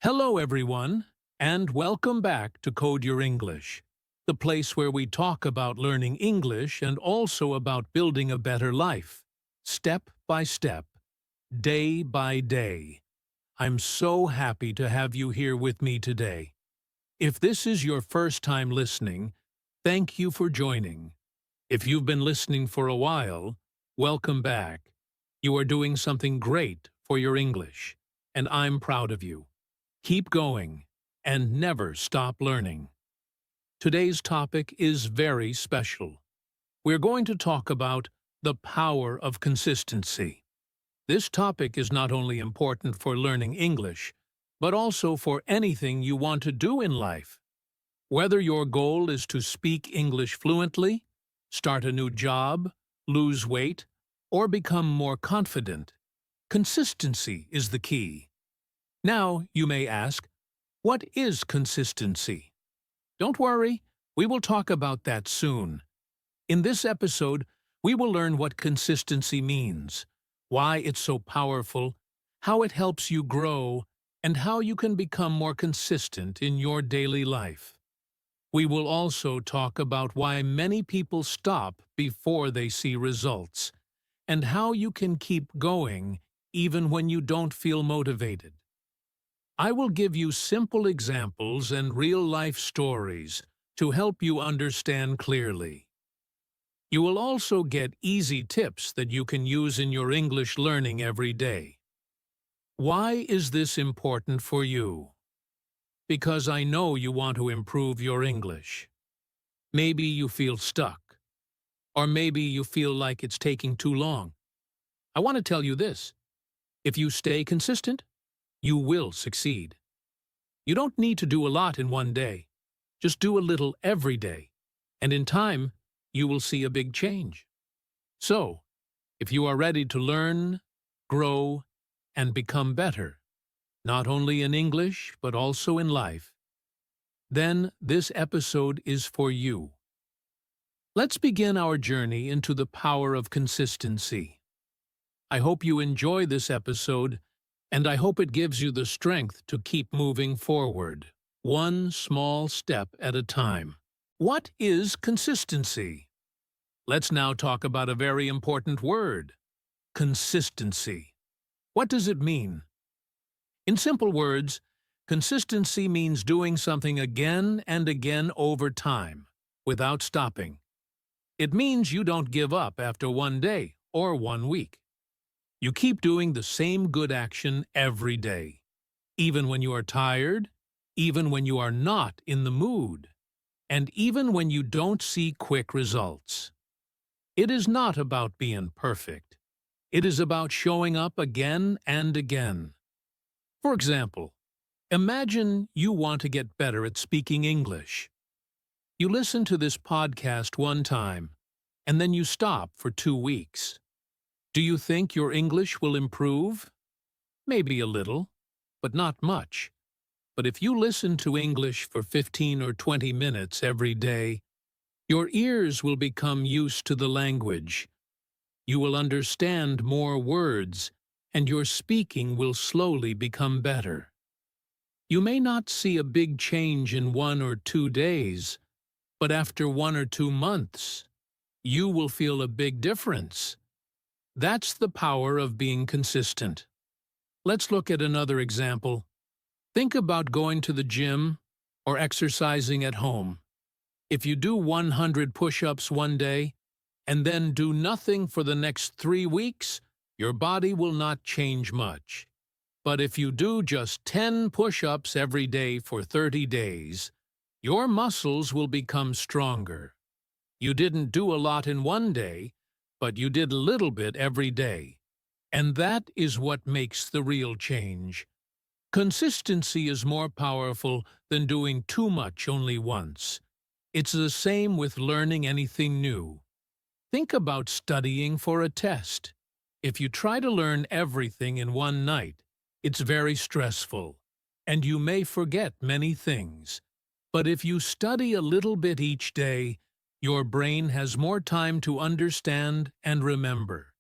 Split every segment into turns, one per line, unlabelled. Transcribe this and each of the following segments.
Hello, everyone, and welcome back to Code Your English, the place where we talk about learning English and also about building a better life, step by step, day by day. I'm so happy to have you here with me today. If this is your first time listening, thank you for joining. If you've been listening for a while, welcome back. You are doing something great for your English, and I'm proud of you. Keep going and never stop learning. Today's topic is very special. We're going to talk about the power of consistency. This topic is not only important for learning English, but also for anything you want to do in life. Whether your goal is to speak English fluently, start a new job, lose weight, or become more confident, consistency is the key. Now, you may ask, what is consistency? Don't worry, we will talk about that soon. In this episode, we will learn what consistency means, why it's so powerful, how it helps you grow, and how you can become more consistent in your daily life. We will also talk about why many people stop before they see results, and how you can keep going even when you don't feel motivated. I will give you simple examples and real-life stories to help you understand clearly. You will also get easy tips that you can use in your English learning every day. Why is this important for you? Because I know you want to improve your English. Maybe you feel stuck, or maybe you feel like it's taking too long. I want to tell you this. If you stay consistent, you will succeed. You don't need to do a lot in one day. Just do a little every day, and in time, you will see a big change. So, if you are ready to learn, grow, and become better, not only in English but also in life, then this episode is for you. Let's begin our journey into the power of consistency. I hope you enjoy this episode, and I hope it gives you the strength to keep moving forward, one small step at a time. What is consistency? Let's now talk about a very important word, consistency. What does it mean? In simple words, consistency means doing something again and again over time, without stopping. It means you don't give up after one day or 1 week. You keep doing the same good action every day, even when you are tired, even when you are not in the mood, and even when you don't see quick results. It is not about being perfect. It is about showing up again and again. For example, imagine you want to get better at speaking English. You listen to this podcast one time, and then you stop for 2 weeks. Do you think your English will improve? Maybe a little, but not much. But if you listen to English for 15 or 20 minutes every day, your ears will become used to the language. You will understand more words, and your speaking will slowly become better. You may not see a big change in 1 or 2 days, but after 1 or 2 months, you will feel a big difference. That's the power of being consistent. Let's look at another example. Think about going to the gym or exercising at home. If you do 100 push-ups one day and then do nothing for the next 3 weeks, your body will not change much. But if you do just 10 push-ups every day for 30 days, your muscles will become stronger. You didn't do a lot in one day, but you did a little bit every day. And that is what makes the real change. Consistency is more powerful than doing too much only once. It's the same with learning anything new. Think about studying for a test. If you try to learn everything in one night, it's very stressful, and you may forget many things. But if you study a little bit each day, your brain has more time to understand and remember.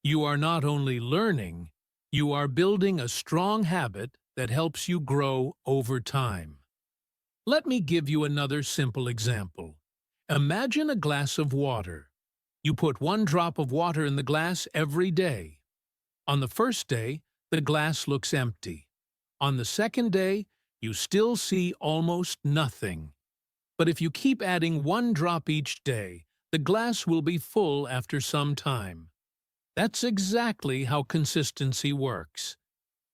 You are not only learning, you are building a strong habit that helps you grow over time. Let me give you another simple example. Imagine a glass of water. You put 1 drop of water in the glass every day. On the first day, the glass looks empty. On the second day, you still see almost nothing. But if you keep adding 1 drop each day, the glass will be full after some time. That's exactly how consistency works.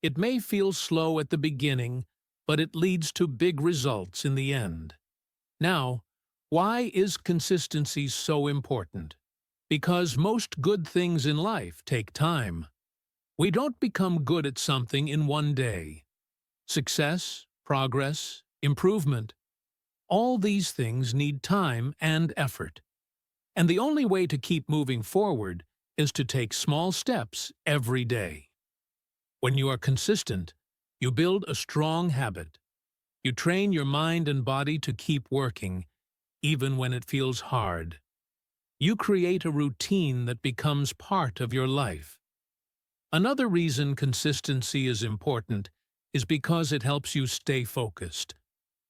It may feel slow at the beginning, but it leads to big results in the end. Now, why is consistency so important? Because most good things in life take time. We don't become good at something in one day. Success, progress, improvement, all these things need time and effort. And the only way to keep moving forward is to take small steps every day. When you are consistent, you build a strong habit. You train your mind and body to keep working, even when it feels hard. You create a routine that becomes part of your life. Another reason consistency is important is because it helps you stay focused.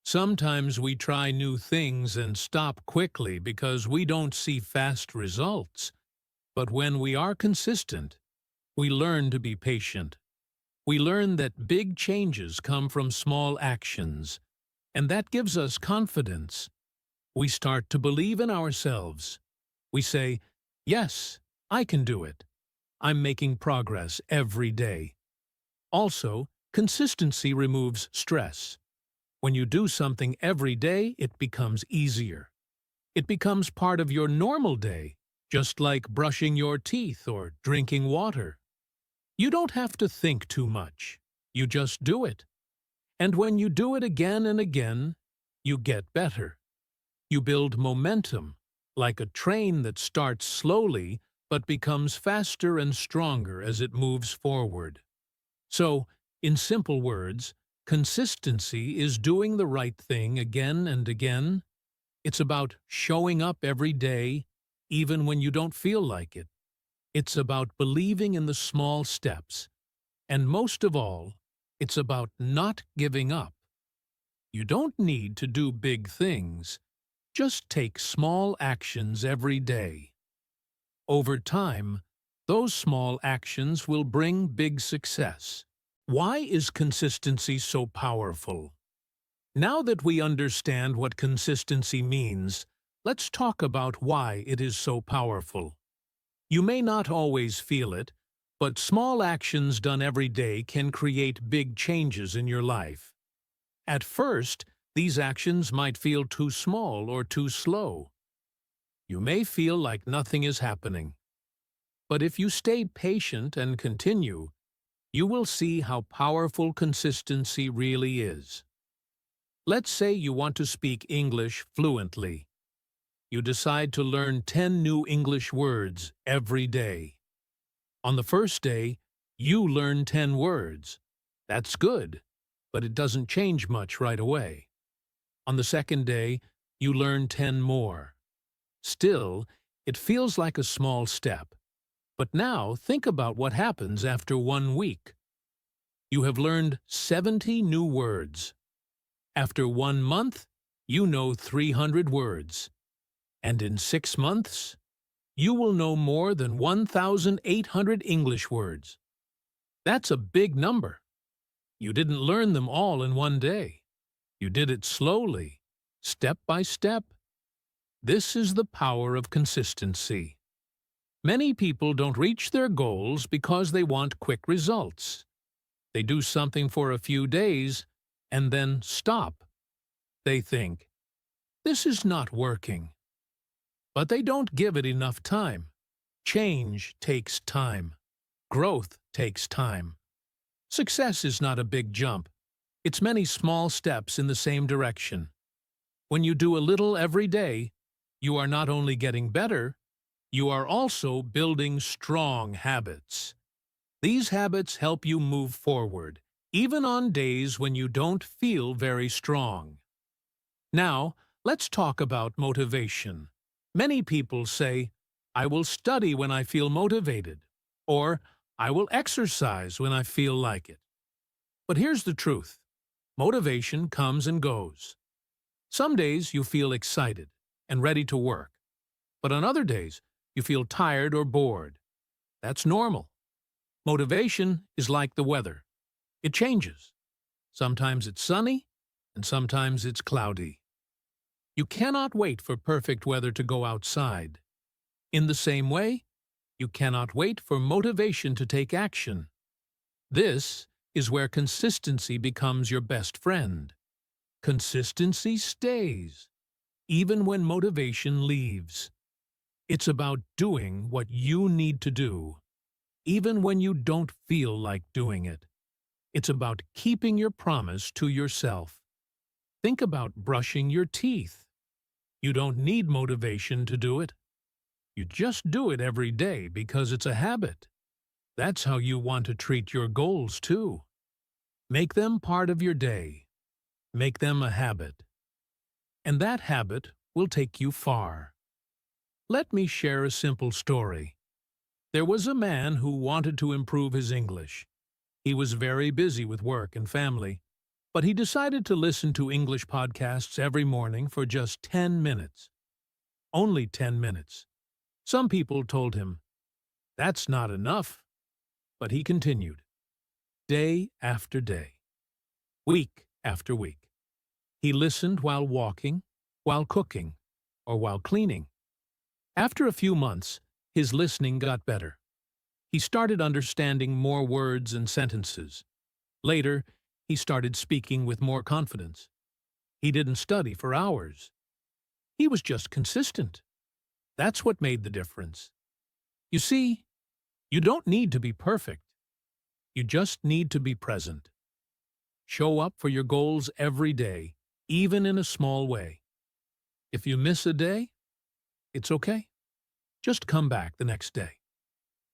Sometimes we try new things and stop quickly because we don't see fast results. But when we are consistent, we learn to be patient. We learn that big changes come from small actions, and that gives us confidence. We start to believe in ourselves. We say, "Yes, I can do it. I'm making progress every day." Also, consistency removes stress. When you do something every day, it becomes easier. It becomes part of your normal day, just like brushing your teeth or drinking water. You don't have to think too much. You just do it. And when you do it again and again, you get better. You build momentum, like a train that starts slowly but becomes faster and stronger as it moves forward. So, in simple words, consistency is doing the right thing again and again. It's about showing up every day, even when you don't feel like it. It's about believing in the small steps. And most of all, it's about not giving up. You don't need to do big things. Just take small actions every day. Over time, those small actions will bring big success. Why is consistency so powerful? Now that we understand what consistency means, let's talk about why it is so powerful. You may not always feel it, but small actions done every day can create big changes in your life. At first, these actions might feel too small or too slow. You may feel like nothing is happening. But if you stay patient and continue, you will see how powerful consistency really is. Let's say you want to speak English fluently. You decide to learn 10 new English words every day. On the first day, you learn 10 words. That's good, but it doesn't change much right away. On the second day, you learn 10 more. Still, it feels like a small step. But now think about what happens after 1 week. You have learned 70 new words. After 1 month, you know 300 words. And in 6 months, you will know more than 1,800 English words. That's a big number. You didn't learn them all in one day. You did it slowly, step by step. This is the power of consistency. Many people don't reach their goals because they want quick results. They do something for a few days and then stop. They think, "This is not working." But they don't give it enough time. Change takes time. Growth takes time. Success is not a big jump. It's many small steps in the same direction. When you do a little every day, you are not only getting better, you are also building strong habits. These habits help you move forward, even on days when you don't feel very strong. Now, let's talk about motivation. Many people say, "I will study when I feel motivated," or "I will exercise when I feel like it." But here's the truth. Motivation comes and goes. Some days you feel excited and ready to work, but on other days you feel tired or bored. That's normal. Motivation is like the weather. It changes. Sometimes it's sunny, and sometimes it's cloudy. You cannot wait for perfect weather to go outside. In the same way, you cannot wait for motivation to take action. This is where consistency becomes your best friend. Consistency stays, even when motivation leaves. It's about doing what you need to do, even when you don't feel like doing it. It's about keeping your promise to yourself. Think about brushing your teeth. You don't need motivation to do it. You just do it every day because it's a habit. That's how you want to treat your goals, too. Make them part of your day. Make them a habit. And that habit will take you far. Let me share a simple story. There was a man who wanted to improve his English. He was very busy with work and family, but he decided to listen to English podcasts every morning for just 10 minutes. Only 10 minutes. Some people told him, "That's not enough." But he continued, day after day, week after week. He listened while walking, while cooking, or while cleaning. After a few months, his listening got better. He started understanding more words and sentences. Later, he started speaking with more confidence. He didn't study for hours. He was just consistent. That's what made the difference. You see, you don't need to be perfect. You just need to be present. Show up for your goals every day, even in a small way. If you miss a day, it's okay. Just come back the next day.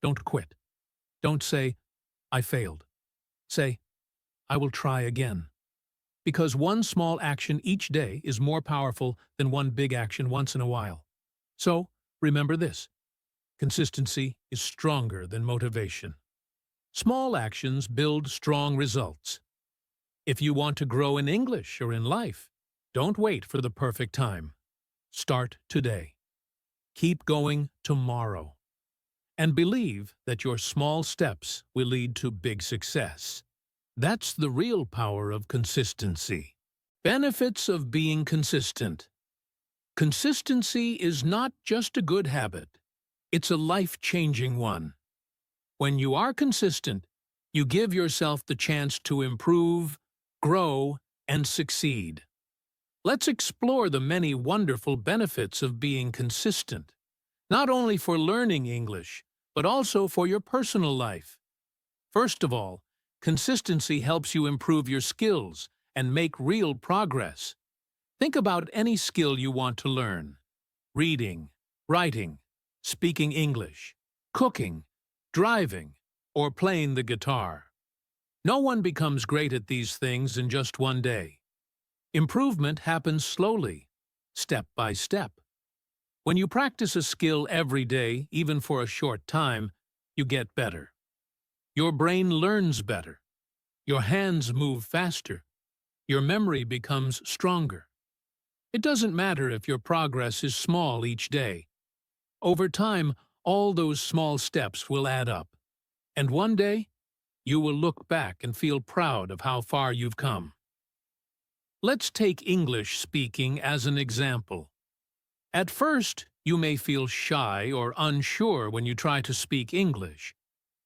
Don't quit. Don't say, "I failed." Say, "I will try again." Because one small action each day is more powerful than one big action once in a while. So, remember this. Consistency is stronger than motivation. Small actions build strong results. If you want to grow in English or in life, don't wait for the perfect time. Start today. Keep going tomorrow. And believe that your small steps will lead to big success. That's the real power of consistency. Benefits of being consistent. Consistency is not just a good habit. It's a life-changing one. When you are consistent, you give yourself the chance to improve, grow, and succeed. Let's explore the many wonderful benefits of being consistent, not only for learning English, but also for your personal life. First of all, consistency helps you improve your skills and make real progress. Think about any skill you want to learn: reading, writing, speaking English, cooking, driving, or playing the guitar. No one becomes great at these things in just one day. Improvement happens slowly, step by step. When you practice a skill every day, even for a short time, you get better. Your brain learns better. Your hands move faster. Your memory becomes stronger. It doesn't matter if your progress is small each day. Over time, all those small steps will add up. And one day, you will look back and feel proud of how far you've come. Let's take English speaking as an example. At first, you may feel shy or unsure when you try to speak English.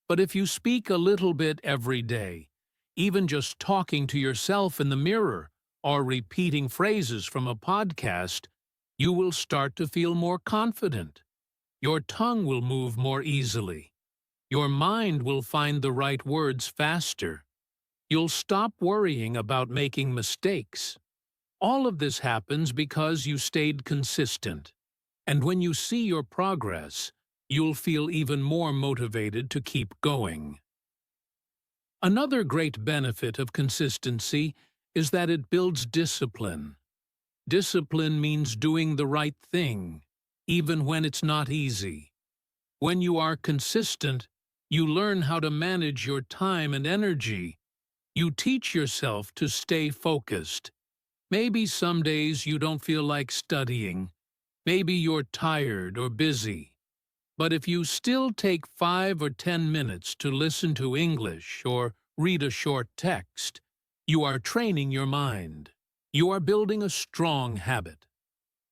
But if you speak a little bit every day, even just talking to yourself in the mirror or repeating phrases from a podcast, you will start to feel more confident. Your tongue will move more easily. Your mind will find the right words faster. You'll stop worrying about making mistakes. All of this happens because you stayed consistent. And when you see your progress, you'll feel even more motivated to keep going. Another great benefit of consistency is that it builds discipline. Discipline means doing the right thing, even when it's not easy. When you are consistent, you learn how to manage your time and energy. You teach yourself to stay focused. Maybe some days you don't feel like studying. Maybe you're tired or busy. But if you still take 5 or 10 minutes to listen to English or read a short text, you are training your mind. You are building a strong habit.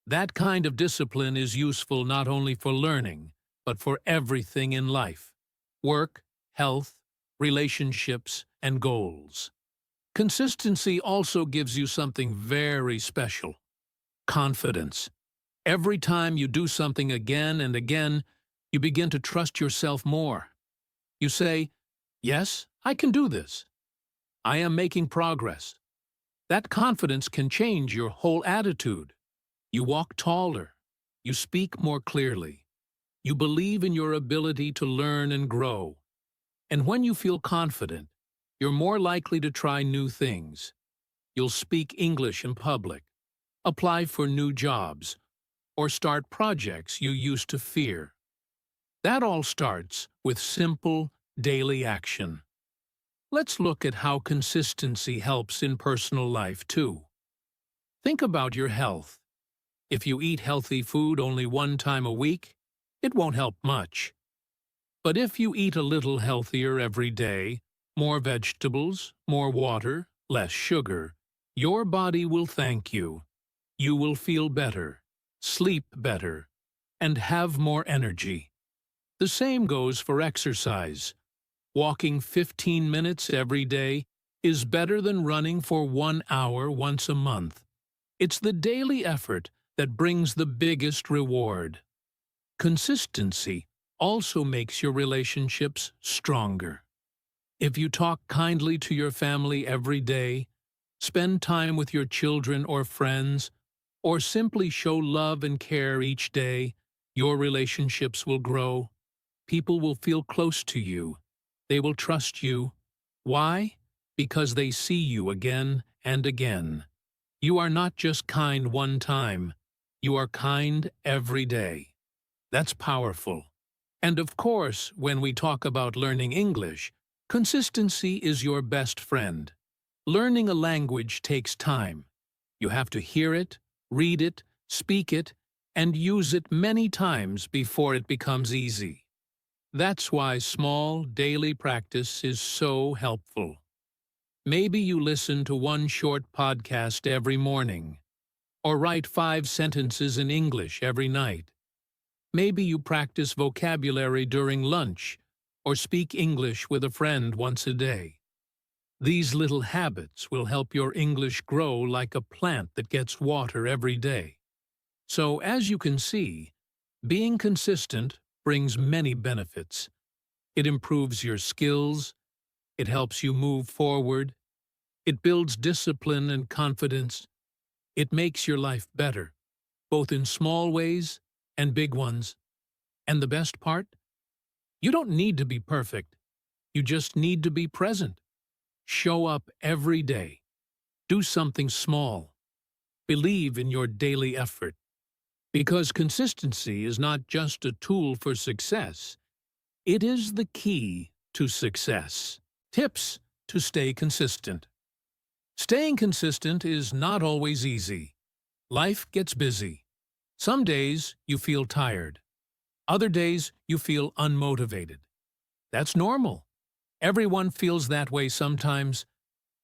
That kind of discipline is useful not only for learning, but for everything in life: work, health, relationships, and goals. Consistency also gives you something very special: confidence. Every time you do something again and again, you begin to trust yourself more. You say, "Yes, I can do this. I am making progress." That confidence can change your whole attitude. You walk taller. You speak more clearly. You believe in your ability to learn and grow. And when you feel confident, you're more likely to try new things. You'll speak English in public, apply for new jobs, or start projects you used to fear. That all starts with simple, daily action. Let's look at how consistency helps in personal life, too. Think about your health. If you eat healthy food only one time a week, it won't help much. But if you eat a little healthier every day, more vegetables, more water, less sugar, your body will thank you. You will feel better, sleep better, and have more energy. The same goes for exercise. Walking 15 minutes every day is better than running for 1 hour once a month. It's the daily effort that brings the biggest reward. Consistency also makes your relationships stronger. If you talk kindly to your family every day, spend time with your children or friends, or simply show love and care each day, your relationships will grow. People will feel close to you. They will trust you. Why? Because they see you again and again. You are not just kind one time. You are kind every day. That's powerful. And of course, when we talk about learning English, consistency is your best friend. Learning a language takes time. You have to hear it, read it, speak it, and use it many times before it becomes easy. That's why small, daily practice is so helpful. Maybe you listen to one short podcast every morning, or write 5 sentences in English every night. Maybe you practice vocabulary during lunch, or speak English with a friend once a day. These little habits will help your English grow like a plant that gets water every day. So, as you can see, being consistent brings many benefits. It improves your skills, it helps you move forward, it builds discipline and confidence, it makes your life better, both in small ways and big ones. And the best part? You don't need to be perfect. You just need to be present. Show up every day. Do something small. Believe in your daily effort. Because consistency is not just a tool for success, it is the key to success. Tips to stay consistent. Staying consistent is not always easy. Life gets busy. Some days you feel tired. Other days you feel unmotivated. That's normal. Everyone feels that way sometimes.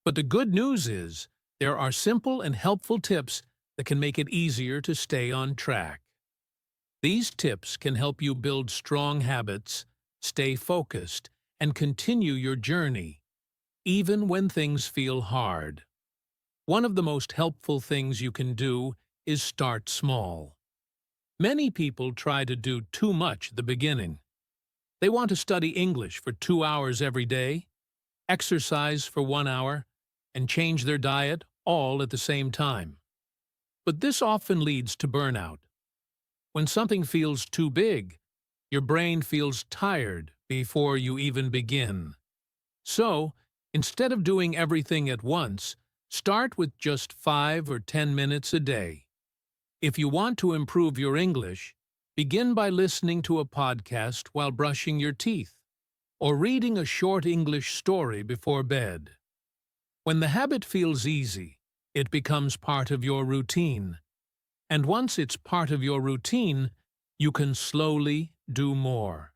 But the good news is there are simple and helpful tips that can make it easier to stay on track. These tips can help you build strong habits, stay focused, and continue your journey, even when things feel hard. One of the most helpful things you can do is start small. Many people try to do too much at the beginning. They want to study English for 2 hours every day, exercise for 1 hour, and change their diet all at the same time. But this often leads to burnout. When something feels too big, your brain feels tired before you even begin. So, instead of doing everything at once, start with just 5 or 10 minutes a day. If you want to improve your English, begin by listening to a podcast while brushing your teeth, or reading a short English story before bed. When the habit feels easy, it becomes part of your routine. And once it's part of your routine, you can slowly do more.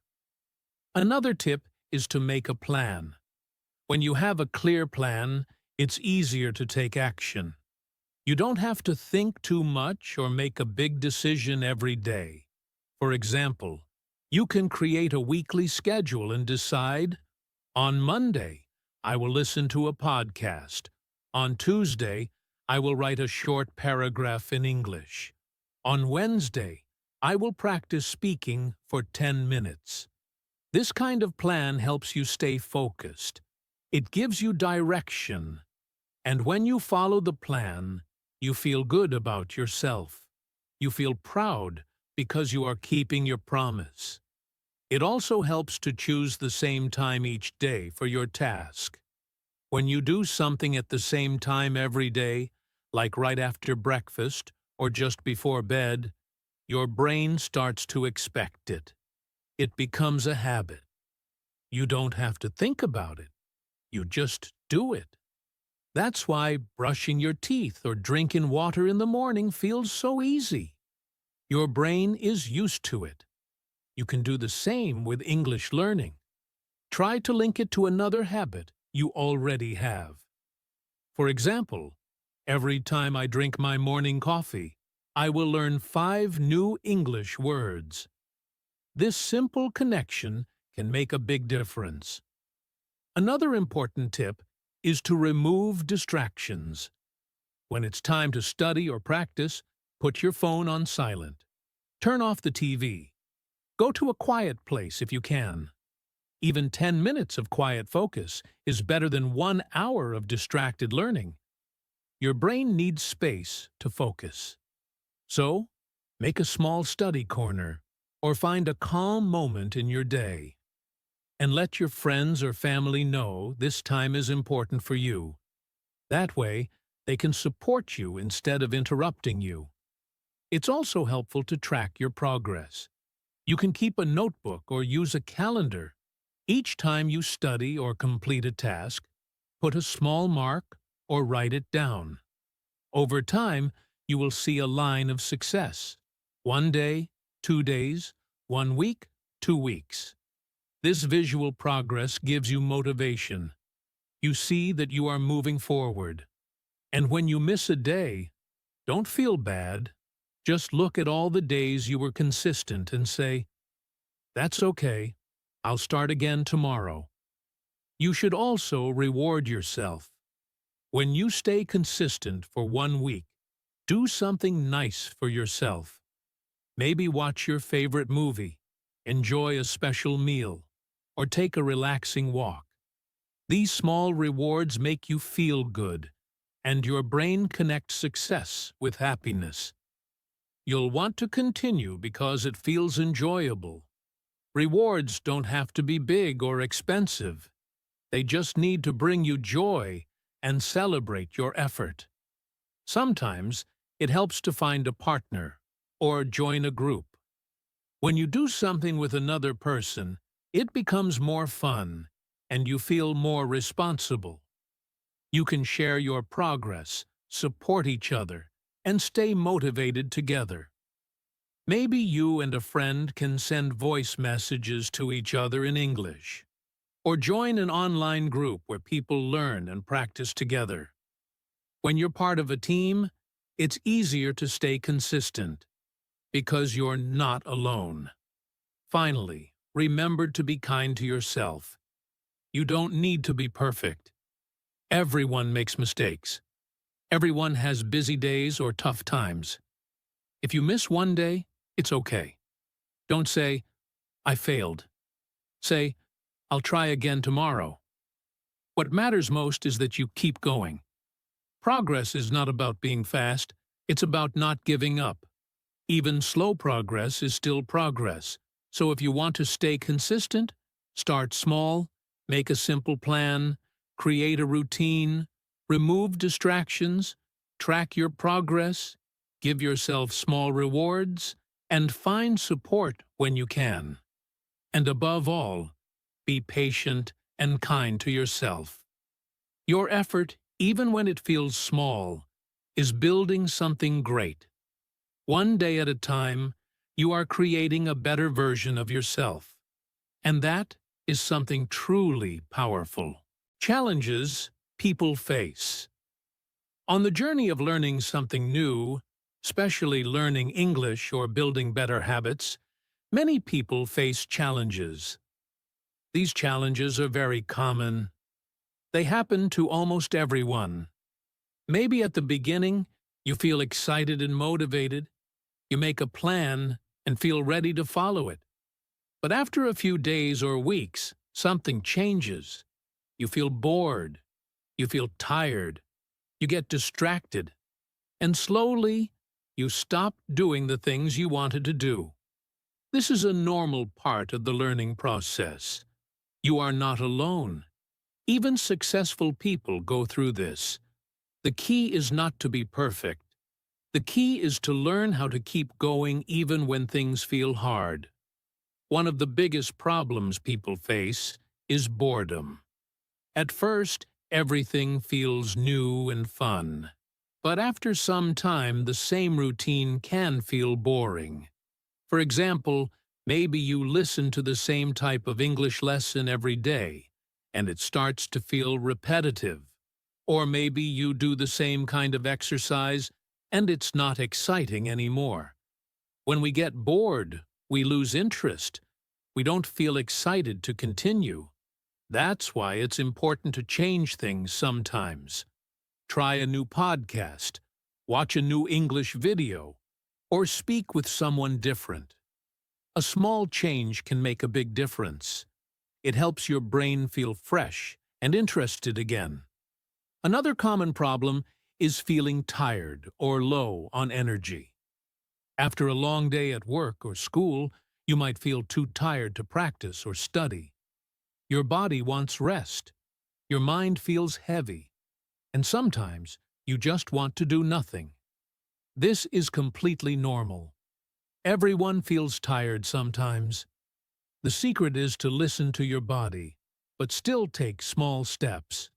Another tip is to make a plan. When you have a clear plan, it's easier to take action. You don't have to think too much or make a big decision every day. For example, you can create a weekly schedule and decide, on Monday, I will listen to a podcast. On Tuesday, I will write a short paragraph in English. On Wednesday, I will practice speaking for 10 minutes. This kind of plan helps you stay focused. It gives you direction. And when you follow the plan, you feel good about yourself. You feel proud because you are keeping your promise. It also helps to choose the same time each day for your task. When you do something at the same time every day, like right after breakfast or just before bed, your brain starts to expect it. It becomes a habit. You don't have to think about it. You just do it. That's why brushing your teeth or drinking water in the morning feels so easy. Your brain is used to it. You can do the same with English learning. Try to link it to another habit you already have. For example, every time I drink my morning coffee, I will learn 5 new English words. This simple connection can make a big difference. Another important tip is to remove distractions. When it's time to study or practice, put your phone on silent. Turn off the TV. Go to a quiet place if you can. Even 10 minutes of quiet focus is better than 1 hour of distracted learning. Your brain needs space to focus. So, make a small study corner or find a calm moment in your day. And let your friends or family know this time is important for you. That way, they can support you instead of interrupting you. It's also helpful to track your progress. You can keep a notebook or use a calendar. Each time you study or complete a task, put a small mark or write it down. Over time, you will see a line of success. 1 day, 2 days, 1 week, 2 weeks. This visual progress gives you motivation. You see that you are moving forward. And when you miss a day, don't feel bad. Just look at all the days you were consistent and say, "That's okay. I'll start again tomorrow." You should also reward yourself. When you stay consistent for 1 week, do something nice for yourself. Maybe watch your favorite movie, enjoy a special meal, or take a relaxing walk. These small rewards make you feel good, and your brain connects success with happiness. You'll want to continue because it feels enjoyable. Rewards don't have to be big or expensive. They just need to bring you joy and celebrate your effort. Sometimes it helps to find a partner or join a group. When you do something with another person, it becomes more fun and you feel more responsible. You can share your progress, support each other, and stay motivated together. Maybe you and a friend can send voice messages to each other in English, or join an online group where people learn and practice together. When you're part of a team, it's easier to stay consistent because you're not alone. Finally, remember to be kind to yourself. You don't need to be perfect. Everyone makes mistakes. Everyone has busy days or tough times. If you miss 1 day, it's okay. Don't say, "I failed." Say, "I'll try again tomorrow." What matters most is that you keep going. Progress is not about being fast, it's about not giving up. Even slow progress is still progress, so if you want to stay consistent, start small, make a simple plan, create a routine, remove distractions, track your progress, give yourself small rewards, and find support when you can. And above all, be patient and kind to yourself. Your effort even when it feels small, is building something great. One day at a time, you are creating a better version of yourself. And that is something truly powerful. Challenges people face. On the journey of learning something new, especially learning English or building better habits, many people face challenges. These challenges are very common. They happen to almost everyone. Maybe at the beginning, you feel excited and motivated. You make a plan and feel ready to follow it. But after a few days or weeks, something changes. You feel bored. You feel tired. You get distracted. And slowly, you stop doing the things you wanted to do. This is a normal part of the learning process. You are not alone. Even successful people go through this. The key is not to be perfect. The key is to learn how to keep going even when things feel hard. One of the biggest problems people face is boredom. At first, everything feels new and fun. But after some time, the same routine can feel boring. For example, maybe you listen to the same type of English lesson every day, and it starts to feel repetitive. Or maybe you do the same kind of exercise, and it's not exciting anymore. When we get bored, we lose interest. We don't feel excited to continue. That's why it's important to change things sometimes. Try a new podcast, watch a new English video, or speak with someone different. A small change can make a big difference. It helps your brain feel fresh and interested again. Another common problem is feeling tired or low on energy. After a long day at work or school, you might feel too tired to practice or study. Your body wants rest. Your mind feels heavy. And sometimes you just want to do nothing. This is completely normal. Everyone feels tired sometimes. The secret is to listen to your body, but still take small steps.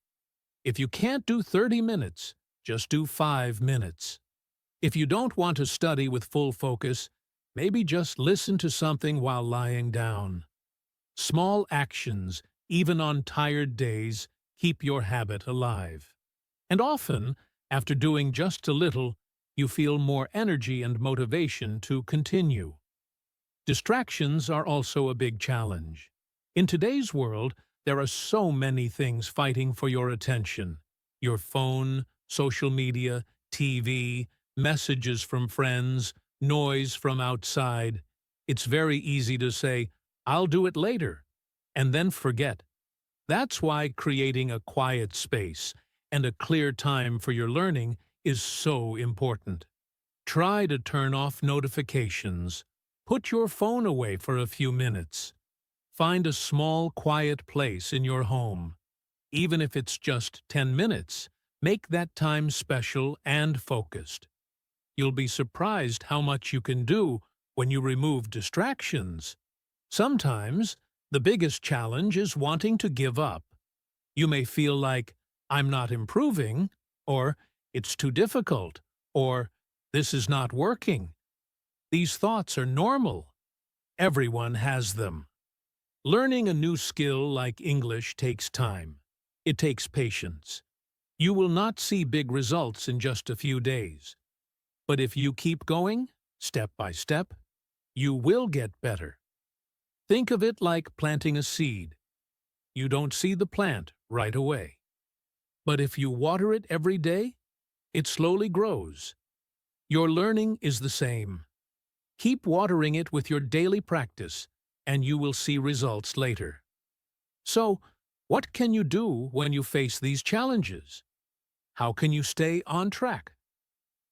If you can't do 30 minutes, just do 5 minutes. If you don't want to study with full focus, maybe just listen to something while lying down. Small actions, even on tired days, keep your habit alive. And often, after doing just a little, you feel more energy and motivation to continue. Distractions are also a big challenge. In today's world, there are so many things fighting for your attention. Your phone, social media, TV, messages from friends, noise from outside. It's very easy to say, "I'll do it later," and then forget. That's why creating a quiet space and a clear time for your learning is so important. Try to turn off notifications. Put your phone away for a few minutes. Find a small, quiet place in your home. Even if it's just 10 minutes, make that time special and focused. You'll be surprised how much you can do when you remove distractions. Sometimes, the biggest challenge is wanting to give up. You may feel like, "I'm not improving," or "it's too difficult," or "this is not working." These thoughts are normal. Everyone has them. Learning a new skill like English takes time. It takes patience. You will not see big results in just a few days. But if you keep going, step by step, you will get better. Think of it like planting a seed. You don't see the plant right away. But if you water it every day, it slowly grows. Your learning is the same. Keep watering it with your daily practice, and you will see results later. So, what can you do when you face these challenges? How can you stay on track?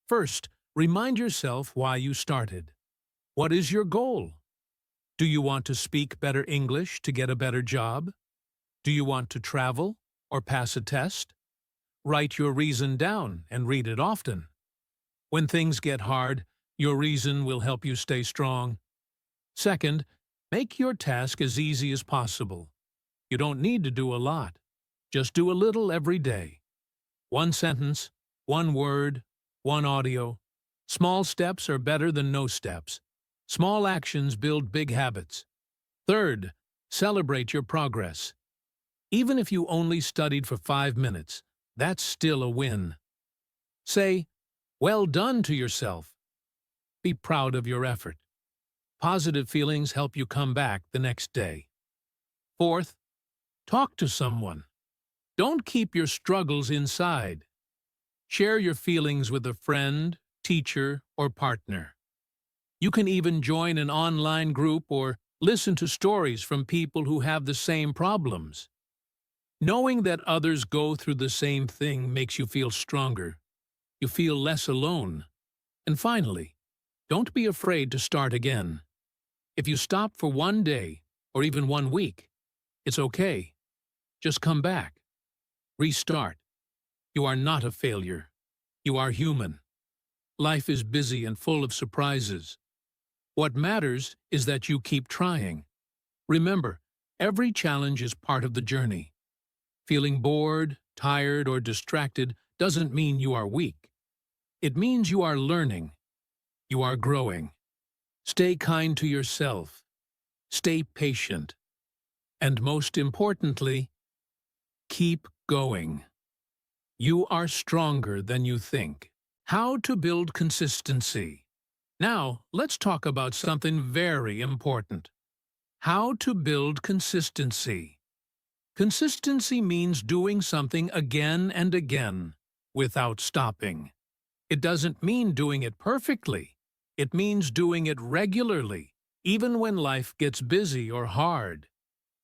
First, remind yourself why you started. What is your goal? Do you want to speak better English to get a better job? Do you want to travel or pass a test? Write your reason down and read it often. When things get hard, your reason will help you stay strong. Second, make your task as easy as possible. You don't need to do a lot. Just do a little every day. One sentence, one word, one audio. Small steps are better than no steps. Small actions build big habits. Third, celebrate your progress. Even if you only studied for 5 minutes, that's still a win. Say, "Well done" to yourself. Be proud of your effort. Positive feelings help you come back the next day. Fourth, talk to someone. Don't keep your struggles inside. Share your feelings with a friend, teacher, or partner. You can even join an online group or listen to stories from people who have the same problems. Knowing that others go through the same thing makes you feel stronger. You feel less alone. And finally, don't be afraid to start again. If you stop for one day or even 1 week, it's okay. Just come back. Restart. You are not a failure. You are human. Life is busy and full of surprises. What matters is that you keep trying. Remember, every challenge is part of the journey. Feeling bored, tired, or distracted doesn't mean you are weak. It means you are learning. You are growing. Stay kind to yourself. Stay patient. And most importantly, keep going. You are stronger than you think. How to build consistency. Now, let's talk about something very important. How to build consistency. Consistency means doing something again and again, without stopping. It doesn't mean doing it perfectly. It means doing it regularly, even when life gets busy or hard.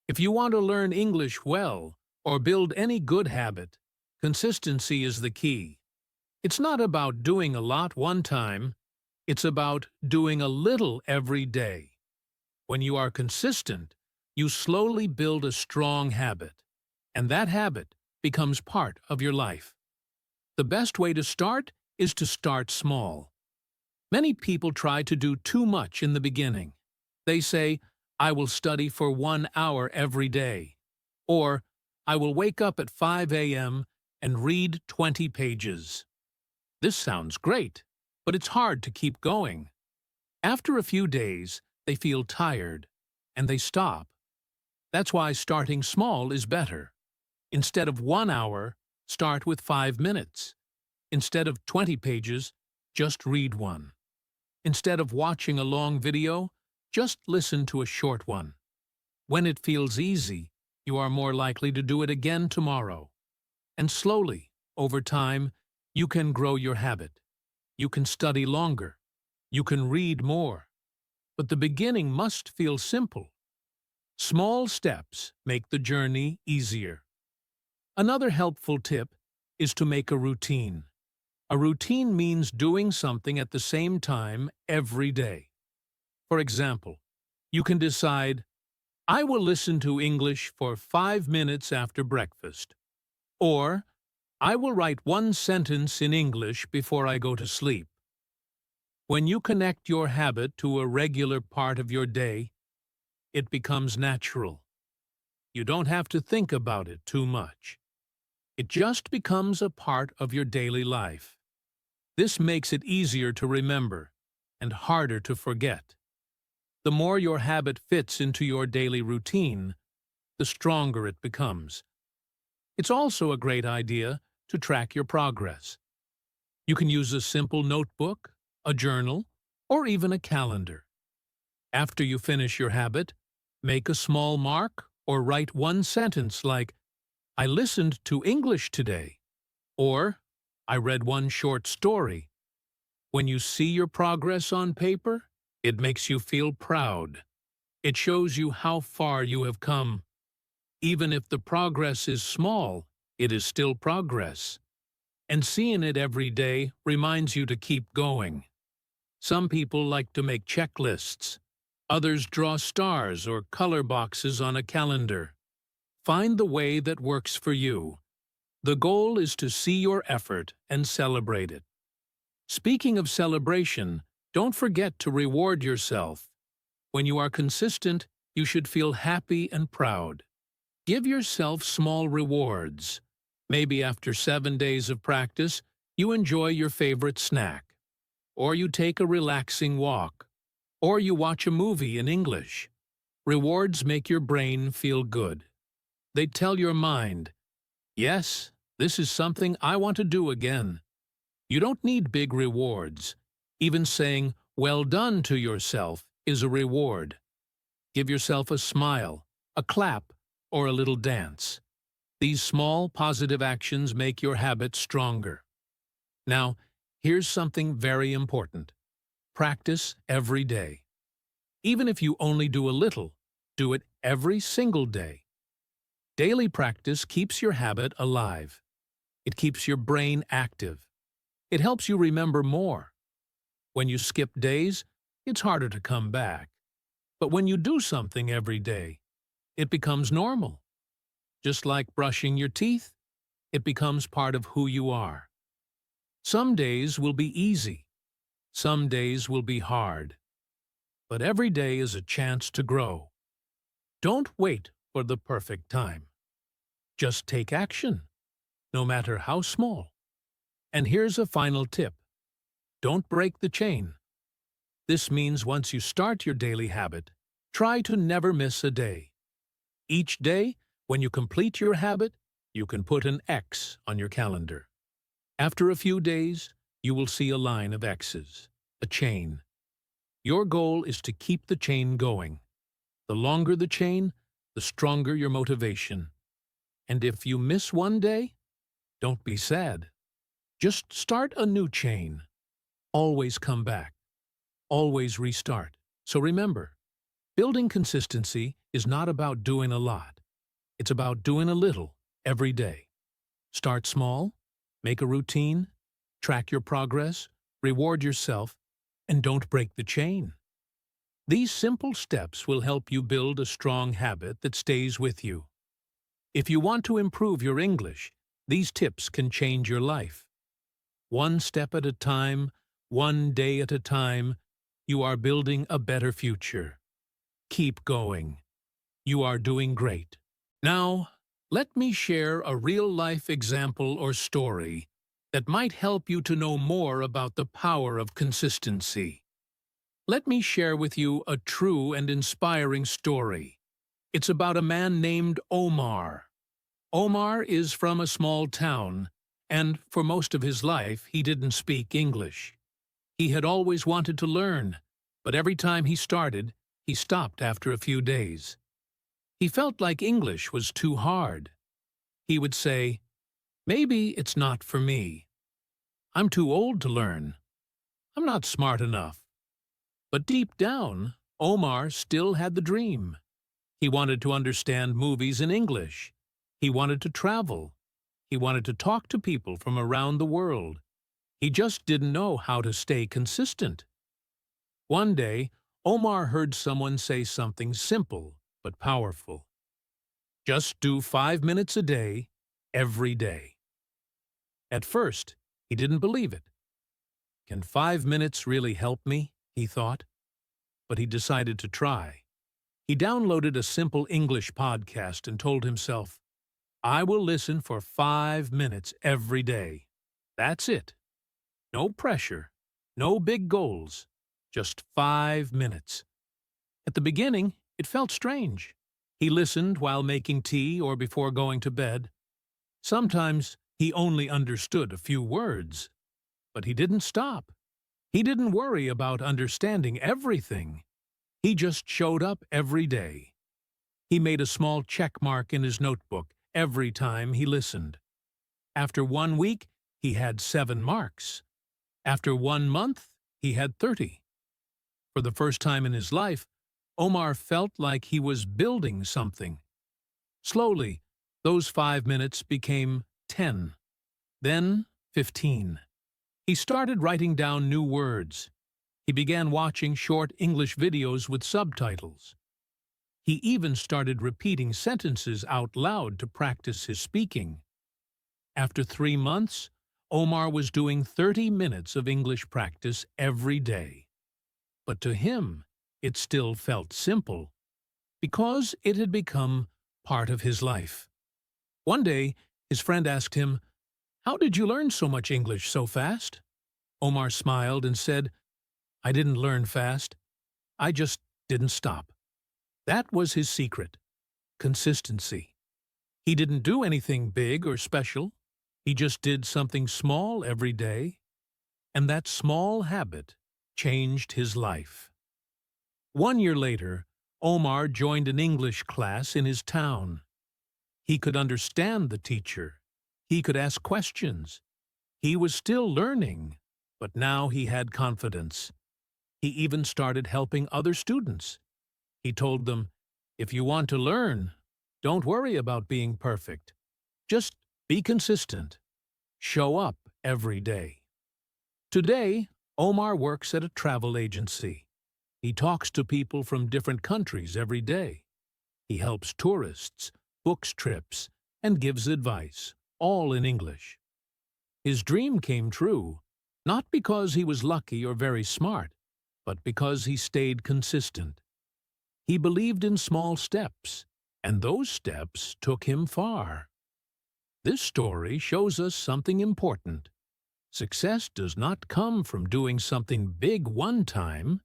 If you want to learn English well, or build any good habit, consistency is the key. It's not about doing a lot one time. It's about doing a little every day. When you are consistent, you slowly build a strong habit, and that habit becomes part of your life. The best way to start is to start small. Many people try to do too much in the beginning. They say, "I will study for 1 hour every day," or "I will wake up at 5 a.m. and read 20 pages." This sounds great, but it's hard to keep going. After a few days, they feel tired, and they stop. That's why starting small is better. Instead of 1 hour, start with 5 minutes. Instead of 20 pages, just read one. Instead of watching a long video, just listen to a short one. When it feels easy, you are more likely to do it again tomorrow. And slowly, over time, you can grow your habit. You can study longer. You can read more. But the beginning must feel simple. Small steps make the journey easier. Another helpful tip is to make a routine. A routine means doing something at the same time every day. For example, you can decide, "I will listen to English for 5 minutes after breakfast," or "I will write 1 sentence in English before I go to sleep." When you connect your habit to a regular part of your day, it becomes natural. You don't have to think about it too much. It just becomes a part of your daily life. This makes it easier to remember and harder to forget. The more your habit fits into your daily routine, the stronger it becomes. It's also a great idea to track your progress. You can use a simple notebook, a journal, or even a calendar. After you finish your habit, make a small mark or write 1 sentence like, "I listened to English today," or "I read 1 short story." When you see your progress on paper, it makes you feel proud. It shows you how far you have come. Even if the progress is small, it is still progress. And seeing it every day reminds you to keep going. Some people like to make checklists. Others draw stars or color boxes on a calendar. Find the way that works for you. The goal is to see your effort and celebrate it. Speaking of celebration, don't forget to reward yourself. When you are consistent, you should feel happy and proud. Give yourself small rewards. Maybe after 7 days of practice, you enjoy your favorite snack, or you take a relaxing walk, or you watch a movie in English. Rewards make your brain feel good. They tell your mind, yes, this is something I want to do again. You don't need big rewards. Even saying, well done to yourself is a reward. Give yourself a smile, a clap, or a little dance. These small, positive actions make your habit stronger. Now, here's something very important. Practice every day. Even if you only do a little, do it every single day. Daily practice keeps your habit alive. It keeps your brain active. It helps you remember more. When you skip days, it's harder to come back. But when you do something every day, it becomes normal. Just like brushing your teeth, it becomes part of who you are. Some days will be easy. Some days will be hard. But every day is a chance to grow. Don't wait for the perfect time. Just take action, no matter how small. And here's a final tip. Don't break the chain. This means once you start your daily habit, try to never miss a day. Each day, when you complete your habit, you can put an X on your calendar. After a few days, you will see a line of X's, a chain. Your goal is to keep the chain going. The longer the chain, the stronger your motivation. And if you miss one day, don't be sad. Just start a new chain. Always come back. Always restart. So remember, building consistency is not about doing a lot. It's about doing a little every day. Start small, make a routine, track your progress, reward yourself, and don't break the chain. These simple steps will help you build a strong habit that stays with you. If you want to improve your English, these tips can change your life. One step at a time, one day at a time, you are building a better future. Keep going. You are doing great. Now, let me share a real-life example or story that might help you to know more about the power of consistency. Let me share with you a true and inspiring story. It's about a man named Omar. Omar is from a small town, and for most of his life he didn't speak English. He had always wanted to learn, but every time he started, he stopped after a few days. He felt like English was too hard. He would say, "Maybe it's not for me. I'm too old to learn. I'm not smart enough." But deep down, Omar still had the dream. He wanted to understand movies in English. He wanted to travel. He wanted to talk to people from around the world. He just didn't know how to stay consistent. One day, Omar heard someone say something simple but powerful. Just do 5 minutes a day, every day. At first, he didn't believe it. Can 5 minutes really help me? He thought. But he decided to try. He downloaded a simple English podcast and told himself, I will listen for 5 minutes every day. That's it. No pressure, no big goals, just 5 minutes. At the beginning, it felt strange. He listened while making tea or before going to bed. Sometimes he only understood a few words. But he didn't stop. He didn't worry about understanding everything. He just showed up every day. He made a small check mark in his notebook every time he listened. After 1 week, he had 7 marks. After 1 month, he had 30. For the first time in his life, Omar felt like he was building something. Slowly, those 5 minutes became 10, then 15. He started writing down new words. He began watching short English videos with subtitles. He even started repeating sentences out loud to practice his speaking. After 3 months, Omar was doing 30 minutes of English practice every day. But to him, it still felt simple, because it had become part of his life. One day, His friend asked him, "How did you learn so much English so fast?" Omar smiled and said, "I didn't learn fast. I just didn't stop." That was his secret: consistency. He didn't do anything big or special. He just did something small every day, and that small habit changed his life. 1 year later, Omar joined an English class in his town. He could understand the teacher. He could ask questions. He was still learning, but now he had confidence. He even started helping other students. He told them, "If you want to learn, don't worry about being perfect. Just be consistent. Show up every day." Today, Omar works at a travel agency. He talks to people from different countries every day. He helps tourists, books trips, and gives advice, all in English. His dream came true, not because he was lucky or very smart, but because he stayed consistent. He believed in small steps, and those steps took him far. This story shows us something important. Success does not come from doing something big one time.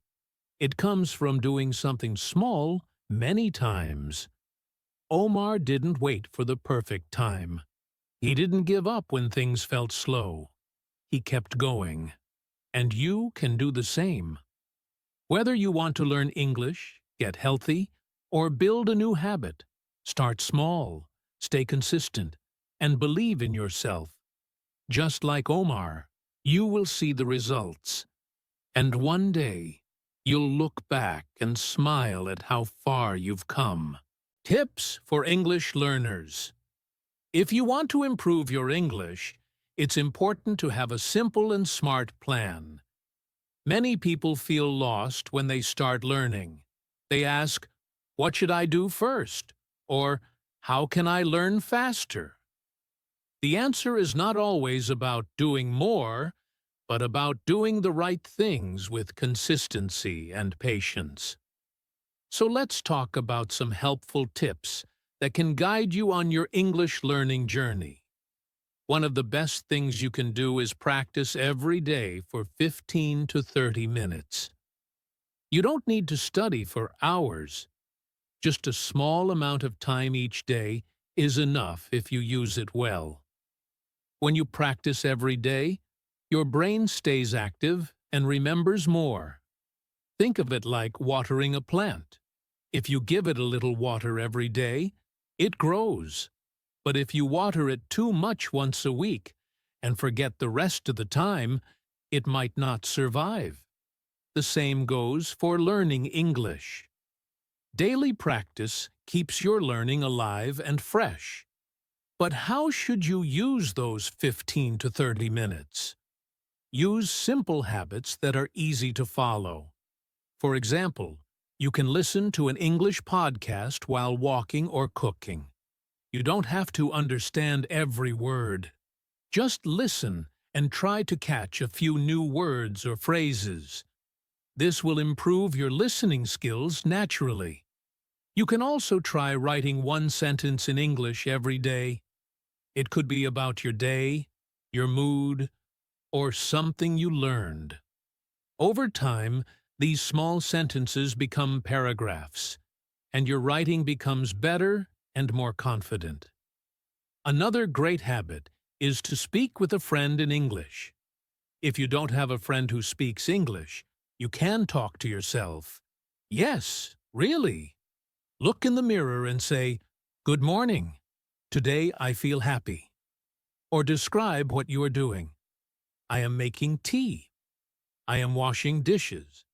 It comes from doing something small many times. Omar didn't wait for the perfect time. He didn't give up when things felt slow. He kept going. And you can do the same. Whether you want to learn English, get healthy, or build a new habit, start small, stay consistent, and believe in yourself. Just like Omar, you will see the results. And one day, you'll look back and smile at how far you've come. Tips for English learners. If you want to improve your English, it's important to have a simple and smart plan. Many people feel lost when they start learning. They ask, "What should I do first?" Or, "How can I learn faster?" The answer is not always about doing more, but about doing the right things with consistency and patience. So let's talk about some helpful tips that can guide you on your English learning journey. One of the best things you can do is practice every day for 15 to 30 minutes. You don't need to study for hours. Just a small amount of time each day is enough if you use it well. When you practice every day, your brain stays active and remembers more. Think of it like watering a plant. If you give it a little water every day, it grows. But if you water it too much once a week and forget the rest of the time, it might not survive. The same goes for learning English. Daily practice keeps your learning alive and fresh. But how should you use those 15 to 30 minutes? Use simple habits that are easy to follow. For example, you can listen to an English podcast while walking or cooking. You don't have to understand every word. Just listen and try to catch a few new words or phrases. This will improve your listening skills naturally. You can also try writing one sentence in English every day. It could be about your day, your mood, or something you learned. Over time, these small sentences become paragraphs, and your writing becomes better and more confident. Another great habit is to speak with a friend in English. If you don't have a friend who speaks English, you can talk to yourself. Yes, really. Look in the mirror and say, "Good morning. Today I feel happy." Or describe what you are doing. "I am making tea." "I am washing dishes."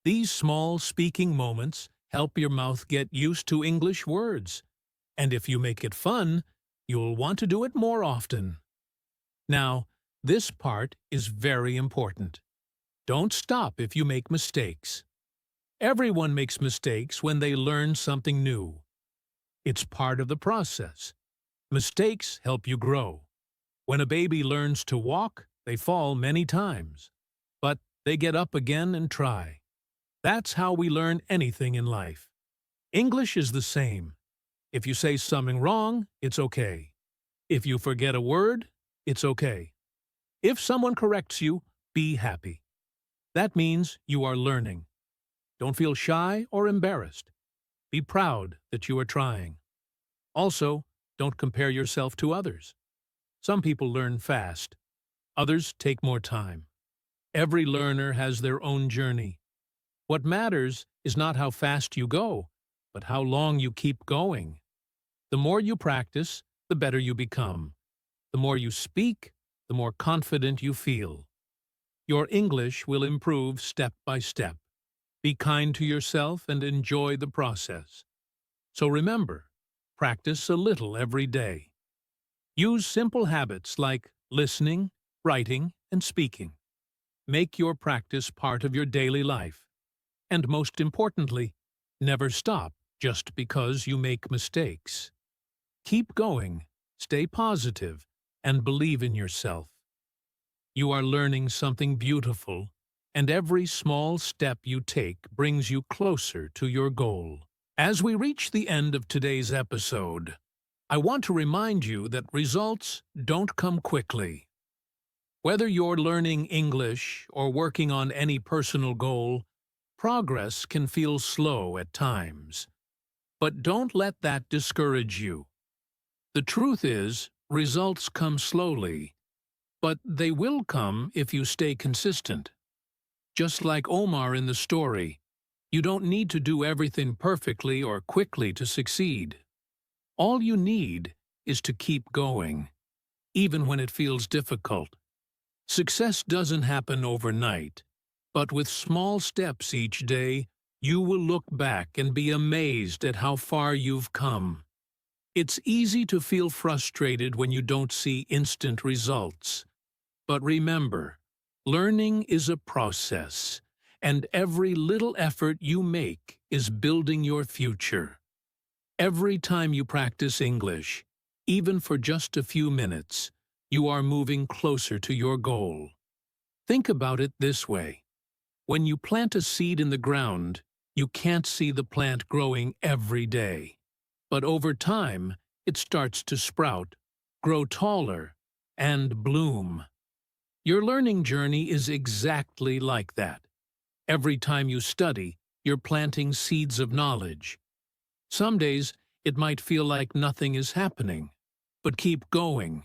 These small speaking moments help your mouth get used to English words. And if you make it fun, you'll want to do it more often. Now, this part is very important. Don't stop if you make mistakes. Everyone makes mistakes when they learn something new. It's part of the process. Mistakes help you grow. When a baby learns to walk, they fall many times. But they get up again and try. That's how we learn anything in life. English is the same. If you say something wrong, it's okay. If you forget a word, it's okay. If someone corrects you, be happy. That means you are learning. Don't feel shy or embarrassed. Be proud that you are trying. Also, don't compare yourself to others. Some people learn fast. Others take more time. Every learner has their own journey. What matters is not how fast you go, but how long you keep going. The more you practice, the better you become. The more you speak, the more confident you feel. Your English will improve step by step. Be kind to yourself and enjoy the process. So remember, practice a little every day. Use simple habits like listening, writing, and speaking. Make your practice part of your daily life. And most importantly, never stop just because you make mistakes. Keep going, stay positive, and believe in yourself. You are learning something beautiful, and every small step you take brings you closer to your goal. As we reach the end of today's episode, I want to remind you that results don't come quickly. Whether you're learning English or working on any personal goal, progress can feel slow at times. But don't let that discourage you. The truth is, results come slowly, but they will come if you stay consistent. Just like Omar in the story, you don't need to do everything perfectly or quickly to succeed. All you need is to keep going, even when it feels difficult. Success doesn't happen overnight, but with small steps each day, you will look back and be amazed at how far you've come. It's easy to feel frustrated when you don't see instant results. But remember, learning is a process, and every little effort you make is building your future. Every time you practice English, even for just a few minutes, you are moving closer to your goal. Think about it this way. When you plant a seed in the ground, you can't see the plant growing every day. But over time, it starts to sprout, grow taller, and bloom. Your learning journey is exactly like that. Every time you study, you're planting seeds of knowledge. Some days, it might feel like nothing is happening, but keep going.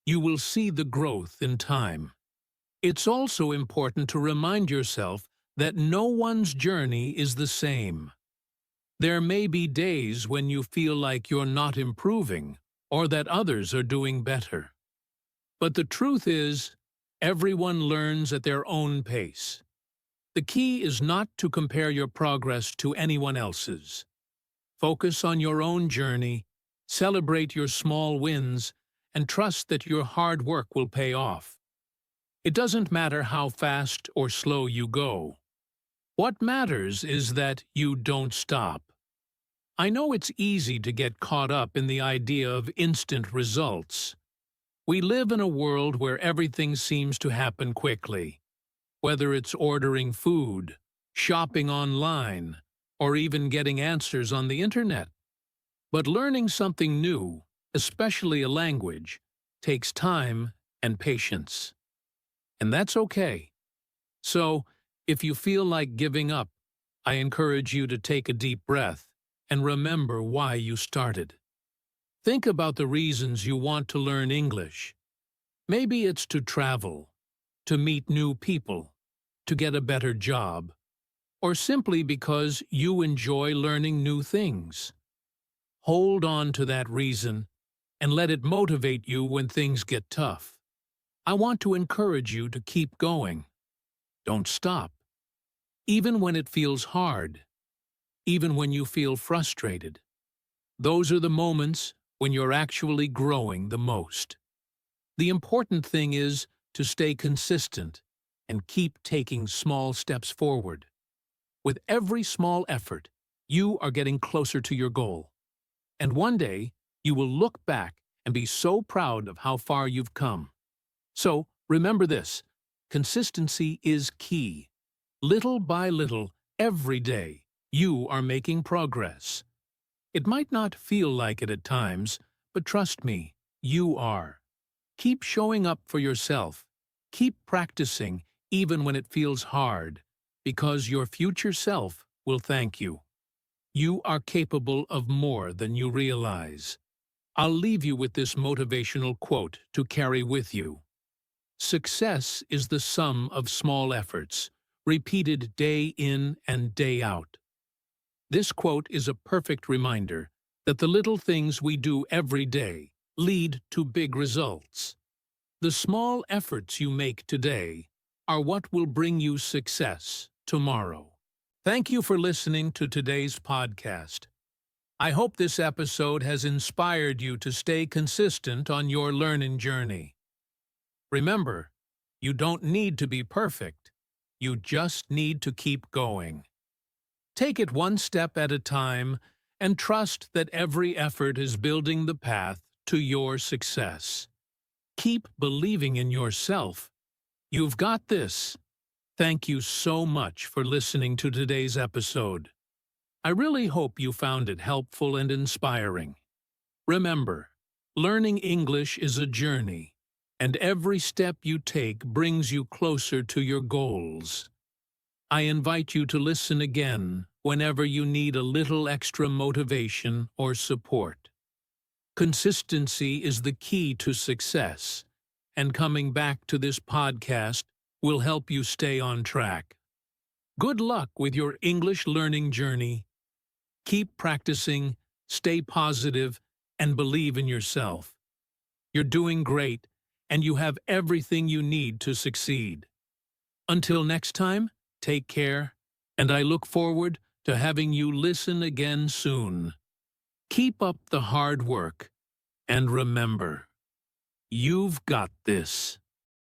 You will see the growth in time. It's also important to remind yourself that no one's journey is the same. There may be days when you feel like you're not improving or that others are doing better. But the truth is, everyone learns at their own pace. The key is not to compare your progress to anyone else's. Focus on your own journey, celebrate your small wins, and trust that your hard work will pay off. It doesn't matter how fast or slow you go. What matters is that you don't stop. I know it's easy to get caught up in the idea of instant results. We live in a world where everything seems to happen quickly, whether it's ordering food, shopping online, or even getting answers on the internet. But learning something new, especially a language, takes time and patience. And that's okay. So, if you feel like giving up, I encourage you to take a deep breath and remember why you started. Think about the reasons you want to learn English. Maybe it's to travel, to meet new people, to get a better job, or simply because you enjoy learning new things. Hold on to that reason and let it motivate you when things get tough. I want to encourage you to keep going. Don't stop. Even when it feels hard, even when you feel frustrated. Those are the moments when you're actually growing the most. The important thing is to stay consistent and keep taking small steps forward. With every small effort, you are getting closer to your goal. And one day, you will look back and be so proud of how far you've come. So, remember this, consistency is key. Little by little, every day, you are making progress. It might not feel like it at times, but trust me, you are. Keep showing up for yourself. Keep practicing, even when it feels hard, because your future self will thank you. You are capable of more than you realize. I'll leave you with this motivational quote to carry with you. Success is the sum of small efforts, repeated day in and day out. This quote is a perfect reminder that the little things we do every day lead to big results. The small efforts you make today are what will bring you success tomorrow. Thank you for listening to today's podcast. I hope this episode has inspired you to stay consistent on your learning journey. Remember, you don't need to be perfect. You just need to keep going. Take it one step at a time and trust that every effort is building the path to your success. Keep believing in yourself. You've got this. Thank you so much for listening to today's episode. I really hope you found it helpful and inspiring. Remember, learning English is a journey, and every step you take brings you closer to your goals. I invite you to listen again whenever you need a little extra motivation or support. Consistency is the key to success, and coming back to this podcast will help you stay on track. Good luck with your English learning journey. Keep practicing, stay positive, and believe in yourself. You're doing great, and you have everything you need to succeed. Until next time, take care, and I look forward to having you listen again soon. Keep up the hard work, and remember, you've got this.